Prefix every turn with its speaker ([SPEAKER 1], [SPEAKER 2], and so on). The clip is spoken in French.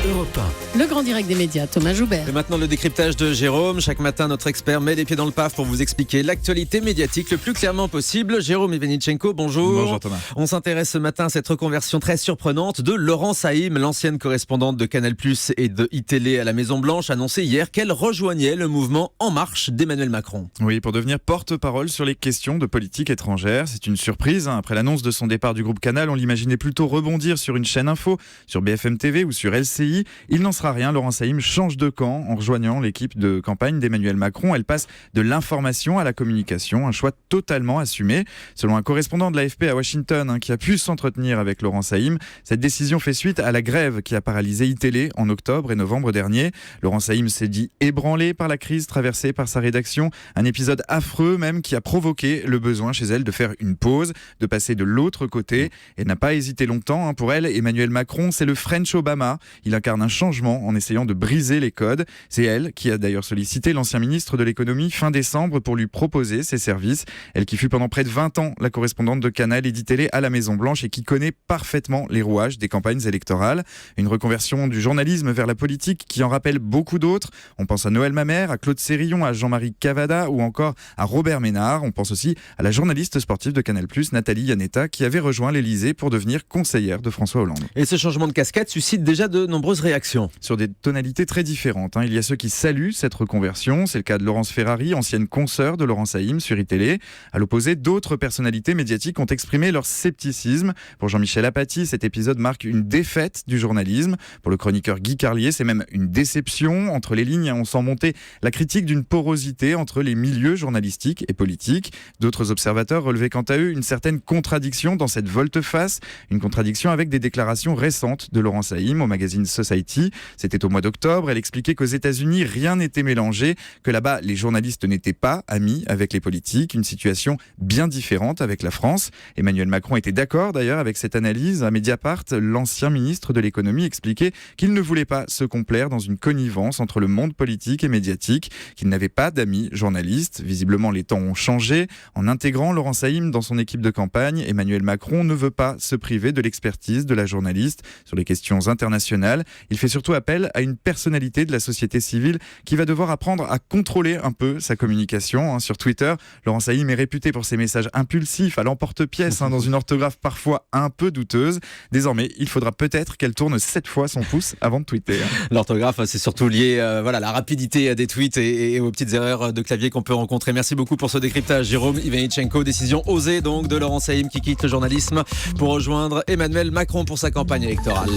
[SPEAKER 1] Europe 1.
[SPEAKER 2] Le grand direct des médias, Thomas Joubert.
[SPEAKER 3] Et maintenant le décryptage de Jérôme. Chaque matin, notre expert met les pieds dans le paf pour vous expliquer l'actualité médiatique le plus clairement possible. Jérôme Ivenichenko, bonjour.
[SPEAKER 4] Bonjour Thomas.
[SPEAKER 3] On s'intéresse ce matin à cette reconversion très surprenante de Laurence Saïm, l'ancienne correspondante de Canal+ et de iTélé à la Maison-Blanche, annonçait hier qu'elle rejoignait le mouvement En Marche d'Emmanuel Macron.
[SPEAKER 4] Oui, pour devenir porte-parole sur les questions de politique étrangère. C'est une surprise. Après l'annonce de son départ du groupe Canal, on l'imaginait plutôt rebondir sur une chaîne info, sur BFM TV ou sur LCI. Il n'en sera rien. Laurence Saïm change de camp en rejoignant l'équipe de campagne d'Emmanuel Macron. Elle passe de l'information à la communication, un choix totalement assumé. Selon un correspondant de l'AFP à Washington qui a pu s'entretenir avec Laurence Saïm, cette décision fait suite à la grève qui a paralysé iTélé en octobre et novembre dernier. Laurence Saïm s'est dit ébranlée par la crise traversée par sa rédaction. Un épisode affreux même qui a provoqué le besoin chez elle de faire une pause, de passer de l'autre côté. Elle n'a pas hésité longtemps. Pour elle, Emmanuel Macron, c'est le French Obama. Il incarne un changement en essayant de briser les codes. C'est elle qui a d'ailleurs sollicité l'ancien ministre de l'économie fin décembre pour lui proposer ses services. Elle qui fut pendant près de 20 ans la correspondante de Canal et d'ITélé à la Maison-Blanche et qui connaît parfaitement les rouages des campagnes électorales. Une reconversion du journalisme vers la politique qui en rappelle beaucoup d'autres. On pense à Noël Mamère, à Claude Sérillon, à Jean-Marie Cavada ou encore à Robert Ménard. On pense aussi à la journaliste sportive de Canal+, Nathalie Yanetta, qui avait rejoint l'Élysée pour devenir conseillère de François Hollande.
[SPEAKER 3] Et ce changement de casquette suscite déjà de nombreuses réactions.
[SPEAKER 4] Sur des tonalités très différentes. Il y a ceux qui saluent cette reconversion. C'est le cas de Laurence Ferrari, ancienne consoeur de Laurent Saïm sur iTélé. À l'opposé, d'autres personnalités médiatiques ont exprimé leur scepticisme. Pour Jean-Michel Apathy, cet épisode marque une défaite du journalisme. Pour le chroniqueur Guy Carlier, c'est même une déception. Entre les lignes, on sent monter la critique d'une porosité entre les milieux journalistiques et politiques. D'autres observateurs relevaient quant à eux une certaine contradiction dans cette volte-face. Une contradiction avec des déclarations récentes de Laurence Saïm au magazine Society. C'était au mois d'octobre. Elle expliquait qu'aux États-Unis, rien n'était mélangé, que là-bas, les journalistes n'étaient pas amis avec les politiques. Une situation bien différente avec la France. Emmanuel Macron était d'accord d'ailleurs avec cette analyse. À Mediapart, l'ancien ministre de l'économie expliquait qu'il ne voulait pas se complaire dans une connivence entre le monde politique et médiatique, qu'il n'avait pas d'amis journalistes. Visiblement, les temps ont changé. En intégrant Laurence Saïm dans son équipe de campagne, Emmanuel Macron ne veut pas se priver de l'expertise de la journaliste sur les questions internationales. Il fait surtout appel à une personnalité de la société civile qui va devoir apprendre à contrôler un peu sa communication. Sur Twitter, Laurence Saïm est réputée pour ses messages impulsifs, à l'emporte-pièce, dans une orthographe parfois un peu douteuse. Désormais, il faudra peut-être qu'elle tourne 7 fois son pouce avant de tweeter.
[SPEAKER 3] L'orthographe, c'est surtout lié à la rapidité des tweets et aux petites erreurs de clavier qu'on peut rencontrer. Merci beaucoup pour ce décryptage, Jérôme Ivenichenko. Décision osée donc de Laurence Saïm qui quitte le journalisme pour rejoindre Emmanuel Macron pour sa campagne électorale.